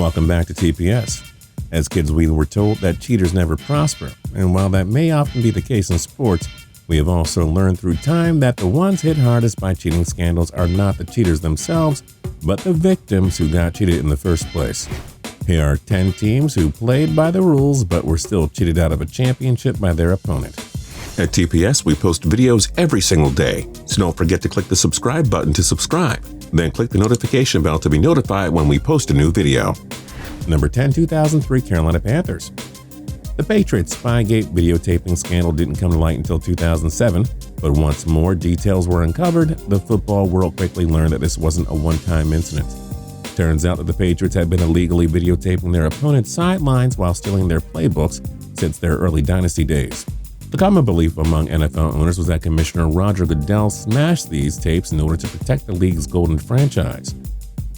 Welcome back to TPS. As kids, we were told that cheaters never prosper, and while that may often be the case in sports, we have also learned through time that the ones hit hardest by cheating scandals are not the cheaters themselves, but the victims who got cheated in the first place. Here are 10 teams who played by the rules but were still cheated out of a championship by their opponent. At TPS, we post videos every single day, so don't forget to click the subscribe button to subscribe. Then click the notification bell to be notified when we post a new video. Number 10, 2003 Carolina Panthers. The Patriots Spygate videotaping scandal didn't come to light until 2007, but once more details were uncovered, the football world quickly learned that this wasn't a one-time incident. Turns out that the Patriots had been illegally videotaping their opponent's sidelines while stealing their playbooks since their early dynasty days. The common belief among NFL owners was that Commissioner Roger Goodell smashed these tapes in order to protect the league's golden franchise.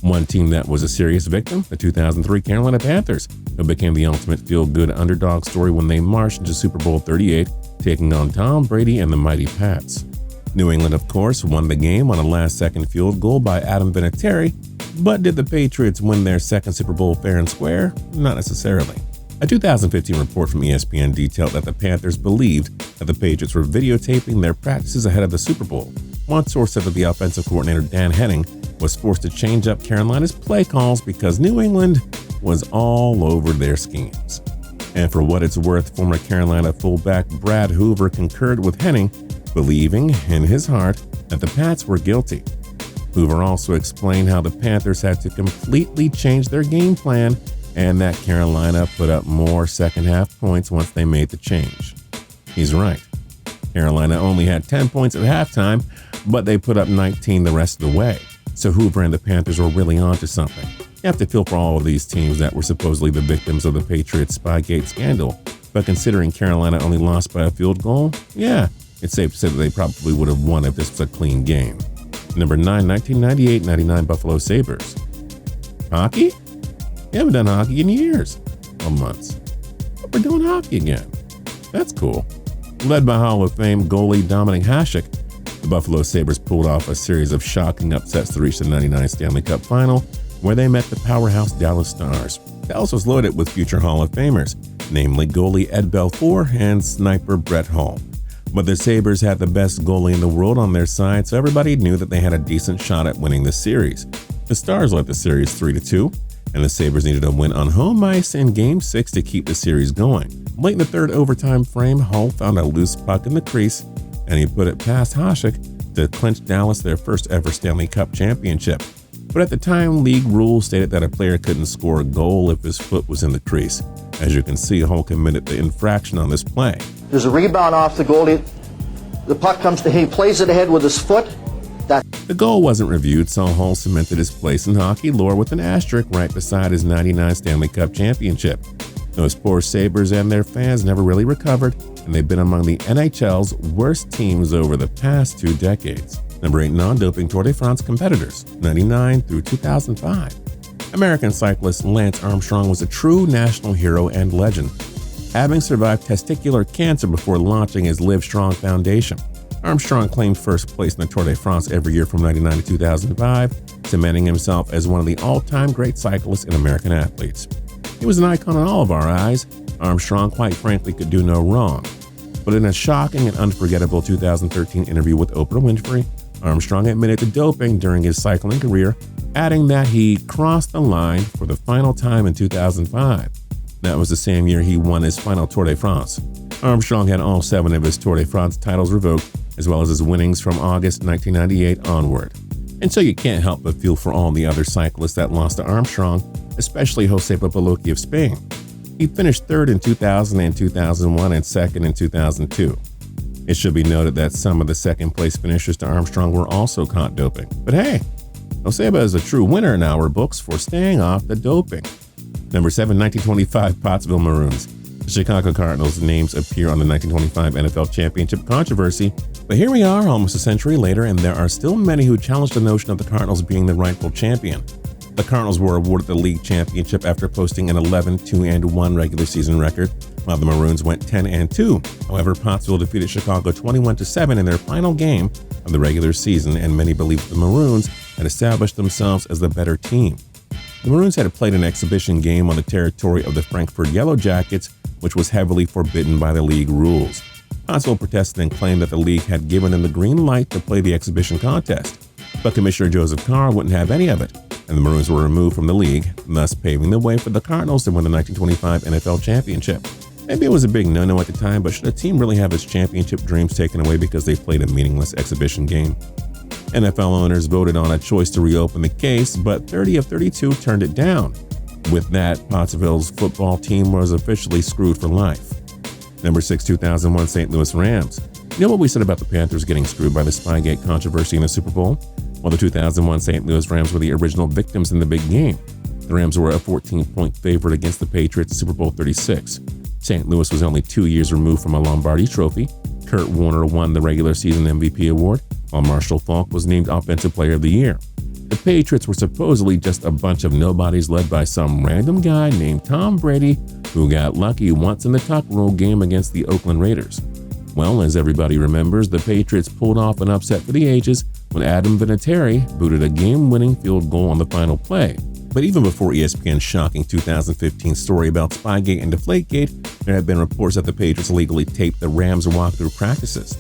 One team that was a serious victim, the 2003 Carolina Panthers, who became the ultimate feel-good underdog story when they marched into Super Bowl 38, taking on Tom Brady and the mighty Pats. New England, of course, won the game on a last-second field goal by Adam Vinatieri, but did the Patriots win their second Super Bowl fair and square? Not necessarily. A 2015 report from ESPN detailed that the Panthers believed that the Patriots were videotaping their practices ahead of the Super Bowl. One source said that the offensive coordinator Dan Henning was forced to change up Carolina's play calls because New England was all over their schemes. And for what it's worth, former Carolina fullback Brad Hoover concurred with Henning, believing in his heart that the Pats were guilty. Hoover also explained how the Panthers had to completely change their game plan and that Carolina put up more second-half points once they made the change. He's right. Carolina only had 10 points at halftime, but they put up 19 the rest of the way. So Hoover and the Panthers were really onto something. You have to feel for all of these teams that were supposedly the victims of the Patriots Spygate scandal, but considering Carolina only lost by a field goal, yeah, it's safe to say that they probably would have won if this was a clean game. Number 9, 1998-99 Buffalo Sabres. Hockey? We haven't done hockey in years or months. But we're doing hockey again. That's cool. Led by Hall of Fame goalie Dominic Hasek, the Buffalo Sabres pulled off a series of shocking upsets to reach the '99 Stanley Cup Final, where they met the powerhouse Dallas Stars. Dallas was loaded with future Hall of Famers, namely goalie Ed Belfour and sniper Brett Hull. But the Sabres had the best goalie in the world on their side, so everybody knew that they had a decent shot at winning the series. The Stars led the series 3-2. And the Sabres needed a win on home ice in Game 6 to keep the series going. Late in the third overtime frame, Hull found a loose puck in the crease, and he put it past Hasek to clinch Dallas their first ever Stanley Cup championship. But at the time, league rules stated that a player couldn't score a goal if his foot was in the crease. As you can see, Hull committed the infraction on this play. There's a rebound off the goalie. The puck comes to him, plays it ahead with his foot. The goal wasn't reviewed, so Hull cemented his place in hockey lore with an asterisk right beside his '99 Stanley Cup championship. Those poor Sabres and their fans never really recovered, and they've been among the NHL's worst teams over the past 2 decades. Number 8, non-doping Tour de France competitors, 99 through 2005. American cyclist Lance Armstrong was a true national hero and legend, having survived testicular cancer before launching his Live Strong Foundation. Armstrong claimed first place in the Tour de France every year from 99 to 2005, cementing himself as one of the all-time great cyclists and American athletes. He was an icon in all of our eyes. Armstrong, quite frankly, could do no wrong. But in a shocking and unforgettable 2013 interview with Oprah Winfrey, Armstrong admitted to doping during his cycling career, adding that he crossed the line for the final time in 2005. That was the same year he won his final Tour de France. Armstrong had all 7 of his Tour de France titles revoked, as well as his winnings from August 1998 onward. And so you can't help but feel for all the other cyclists that lost to Armstrong, especially Jose Papaloki of Spain. He finished 3rd in 2000 and 2001 and 2nd in 2002. It should be noted that some of the second-place finishers to Armstrong were also caught doping. But hey, Joseba is a true winner in our books for staying off the doping. Number 7, 1925 POTTSVILLE Maroons. The Chicago Cardinals' names appear on the 1925 NFL Championship controversy, but here we are almost a century later, and there are still many who challenge the notion of the Cardinals being the rightful champion. The Cardinals were awarded the league championship after posting an 11-2-1 regular season record, while the Maroons went 10-2. However, Pottsville defeated Chicago 21-7 in their final game of the regular season, and many believe the Maroons had established themselves as the better team. The Maroons had played an exhibition game on the territory of the Frankfurt Yellow Jackets, which was heavily forbidden by the league rules. Pottsville protested and claimed that the league had given them the green light to play the exhibition contest. But Commissioner Joseph Carr wouldn't have any of it, and the Maroons were removed from the league, thus paving the way for the Cardinals to win the 1925 NFL championship. Maybe it was a big no-no at the time, but should a team really have its championship dreams taken away because they played a meaningless exhibition game? NFL owners voted on a choice to reopen the case, but 30 of 32 turned it down. With that, POTTSVILLE's football team was officially screwed for life. Number 6, 2001 St. Louis Rams. You know what we said about the Panthers getting screwed by the Spygate controversy in the Super Bowl? Well, the 2001 St. Louis Rams were the original victims in the big game. The Rams were a 14-point favorite against the Patriots in Super Bowl 36. St. Louis was only 2 years removed from a Lombardi Trophy. Kurt Warner won the regular season MVP award, while Marshall Faulk was named Offensive Player of the Year. The Patriots were supposedly just a bunch of nobodies led by some random guy named Tom Brady who got lucky once in the tuck rule game against the Oakland Raiders. Well, as everybody remembers, the Patriots pulled off an upset for the ages when Adam Vinatieri booted a game-winning field goal on the final play. But even before ESPN's shocking 2015 story about Spygate and Deflategate, there had been reports that the Patriots illegally taped the Rams' walkthrough practices.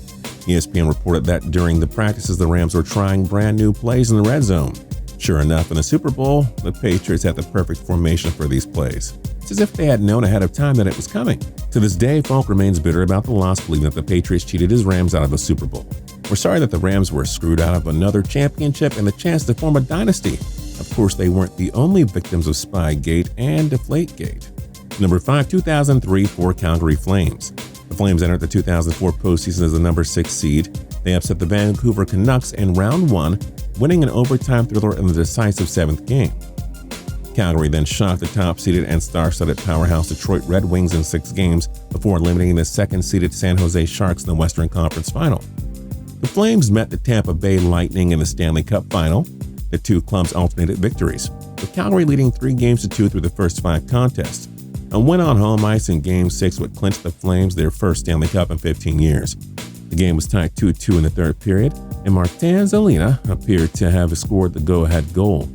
ESPN reported that during the practices, the Rams were trying brand new plays in the red zone. Sure enough, in the Super Bowl, the Patriots had the perfect formation for these plays. It's as if they had known ahead of time that it was coming. To this day, Falk remains bitter about the loss, believing that the Patriots cheated his Rams out of a Super Bowl. We're sorry that the Rams were screwed out of another championship and the chance to form a dynasty. Of course, they weren't the only victims of Spygate and Deflategate. Number 5, 2003 for Calgary Flames. The Flames entered the 2004 postseason as the number 6 seed. They upset the Vancouver Canucks in round 1, winning an overtime thriller in the decisive 7th game. Calgary then shocked the top-seeded and star-studded powerhouse Detroit Red Wings in 6 games before eliminating the second-seeded San Jose Sharks in the Western Conference Final. The Flames met the Tampa Bay Lightning in the Stanley Cup Final. The two clubs alternated victories, with Calgary leading 3-2 through the first 5 contests. A win on home ice in Game 6 would clinch the Flames their first Stanley Cup in 15 years. The game was tied 2-2 in the third period, and Martin Zelina appeared to have scored the go-ahead goal.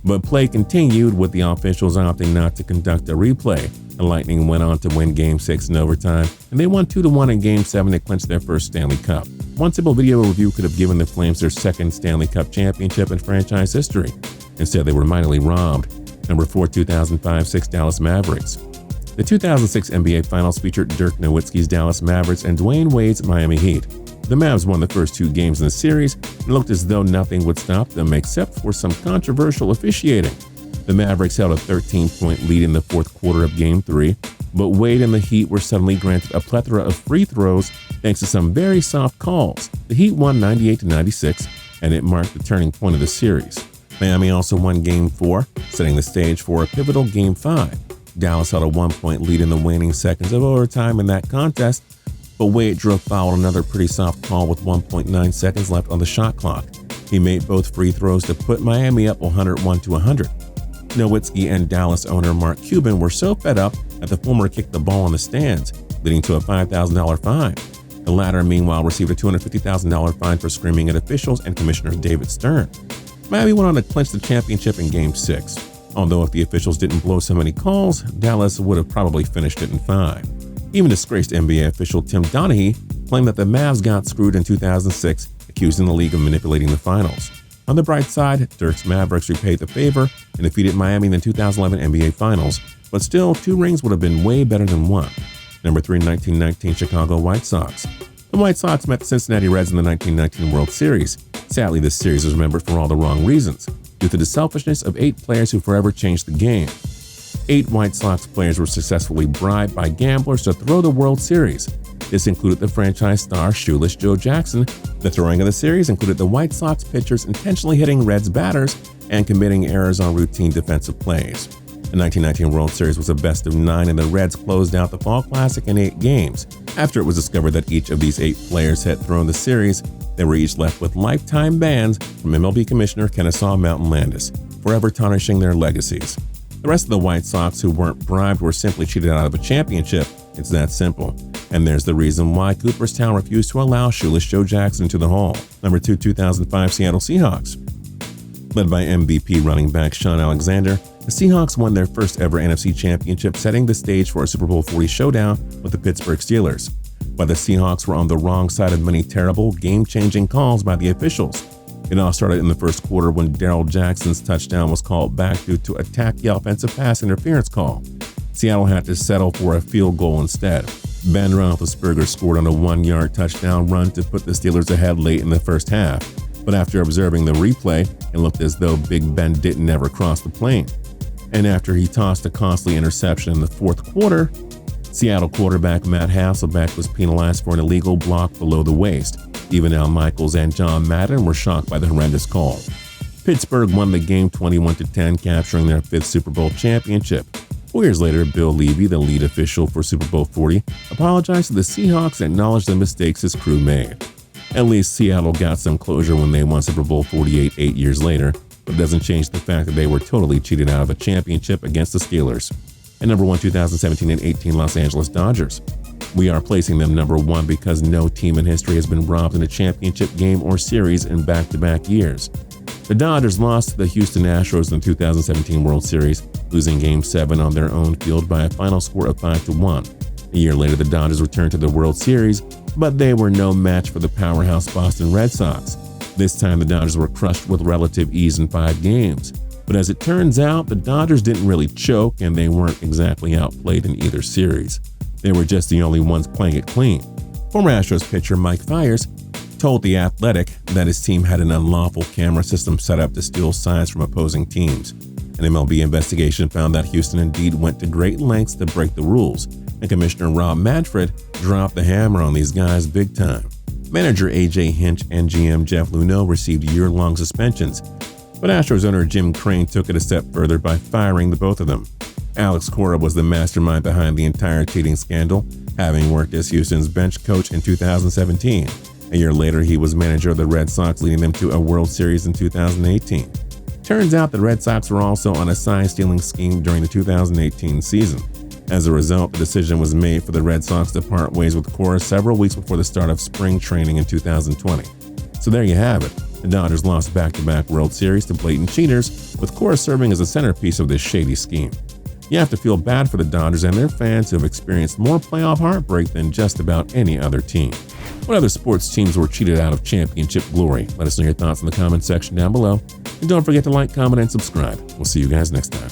But play continued, with the officials opting not to conduct a replay. The Lightning went on to win Game 6 in overtime, and they won 2-1 in Game 7 to clinch their first Stanley Cup. One simple video review could have given the Flames their second Stanley Cup championship in franchise history. Instead, they were mightily robbed. Number 4, 2005-6 Dallas Mavericks. The 2006 NBA Finals featured Dirk Nowitzki's Dallas Mavericks and Dwayne Wade's Miami Heat. The Mavs won the first 2 games in the series and looked as though nothing would stop them except for some controversial officiating. The Mavericks held a 13-point lead in the fourth quarter of Game 3, but Wade and the Heat were suddenly granted a plethora of free throws thanks to some very soft calls. The Heat won 98-96, and it marked the turning point of the series. Miami also won Game 4, setting the stage for a pivotal Game 5. Dallas held a 1-point lead in the waning seconds of overtime in that contest, but Wade drove foul another pretty soft call with 1.9 seconds left on the shot clock. He made both free throws to put Miami up 101-100. Nowitzki and Dallas owner Mark Cuban were so fed up that the former kicked the ball in the stands, leading to a $5,000 fine. The latter, meanwhile, received a $250,000 fine for screaming at officials and Commissioner David Stern. Miami went on to clinch the championship in Game 6. Although if the officials didn't blow so many calls, Dallas would have probably finished it in 5. Even disgraced NBA official Tim Donaghy claimed that the Mavs got screwed in 2006, accusing the league of manipulating the finals. On the bright side, Dirk's Mavericks repaid the favor and defeated Miami in the 2011 NBA Finals, but still, 2 rings would have been way better than 1. Number 3, 1919 Chicago White Sox. The White Sox met the Cincinnati Reds in the 1919 World Series. Sadly, this series is remembered for all the wrong reasons, due to the selfishness of 8 players who forever changed the game. 8 White Sox players were successfully bribed by gamblers to throw the World Series. This included the franchise star Shoeless Joe Jackson. The throwing of the series included the White Sox pitchers intentionally hitting Reds batters and committing errors on routine defensive plays. The 1919 World Series was a best of 9, and the Reds closed out the Fall Classic in 8 games. After it was discovered that each of these 8 players had thrown the series, they were each left with lifetime bans from MLB Commissioner Kennesaw Mountain Landis, forever tarnishing their legacies. The rest of the White Sox who weren't bribed were simply cheated out of a championship. It's that simple. And there's the reason why Cooperstown refused to allow shoeless Joe Jackson to the Hall. Number 2, 2005 Seattle Seahawks. Led by MVP running back Sean Alexander, the Seahawks won their first ever NFC Championship, setting the stage for a Super Bowl 40 showdown with the Pittsburgh Steelers. But the Seahawks were on the wrong side of many terrible, game-changing calls by the officials. It all started in the first quarter when Darrell Jackson's touchdown was called back due to a tacky offensive pass interference call. Seattle had to settle for a field goal instead. Ben Roethlisberger scored on a 1-yard touchdown run to put the Steelers ahead late in the first half. But after observing the replay, it looked as though Big Ben didn't ever cross the plane. And after he tossed a costly interception in the fourth quarter, Seattle quarterback Matt Hasselbeck was penalized for an illegal block below the waist. Even Al Michaels and John Madden were shocked by the horrendous call. Pittsburgh won the game 21-10, capturing their 5th Super Bowl championship. 4 years later, Bill Levy, the lead official for Super Bowl 40, apologized to the Seahawks and acknowledged the mistakes his crew made. At least Seattle got some closure when they won Super Bowl 48 8 years later, but it doesn't change the fact that they were totally cheated out of a championship against the Steelers. And number 1, 2017 and 18 Los Angeles Dodgers. We are placing them number 1 because no team in history has been robbed in a championship game or series in back-to-back years. The Dodgers lost to the Houston Astros in the 2017 World Series, losing Game 7 on their own field by a final score of 5-1. A year later, the Dodgers returned to the World Series, but they were no match for the powerhouse Boston Red Sox. This time, the Dodgers were crushed with relative ease in 5 games. But as it turns out, the Dodgers didn't really choke, and they weren't exactly outplayed in either series. They were just the only ones playing it clean. Former Astros pitcher Mike Fiers told The Athletic that his team had an unlawful camera system set up to steal signs from opposing teams. An MLB investigation found that Houston indeed went to great lengths to break the rules, and Commissioner Rob Manfred dropped the hammer on these guys big time. Manager A.J. Hinch and GM Jeff Luhnow received year-long suspensions, but Astros owner Jim Crane took it a step further by firing the both of them. Alex Cora was the mastermind behind the entire cheating scandal, having worked as Houston's bench coach in 2017. A year later, he was manager of the Red Sox, leading them to a World Series in 2018. Turns out the Red Sox were also on a sign-stealing scheme during the 2018 season. As a result, the decision was made for the Red Sox to part ways with Cora several weeks before the start of spring training in 2020. So there you have it. The Dodgers lost back-to-back World Series to blatant cheaters, with Cora serving as a centerpiece of this shady scheme. You have to feel bad for the Dodgers and their fans who have experienced more playoff heartbreak than just about any other team. What other sports teams were cheated out of championship glory? Let us know your thoughts in the comment section down below. And don't forget to like, comment, and subscribe. We'll see you guys next time.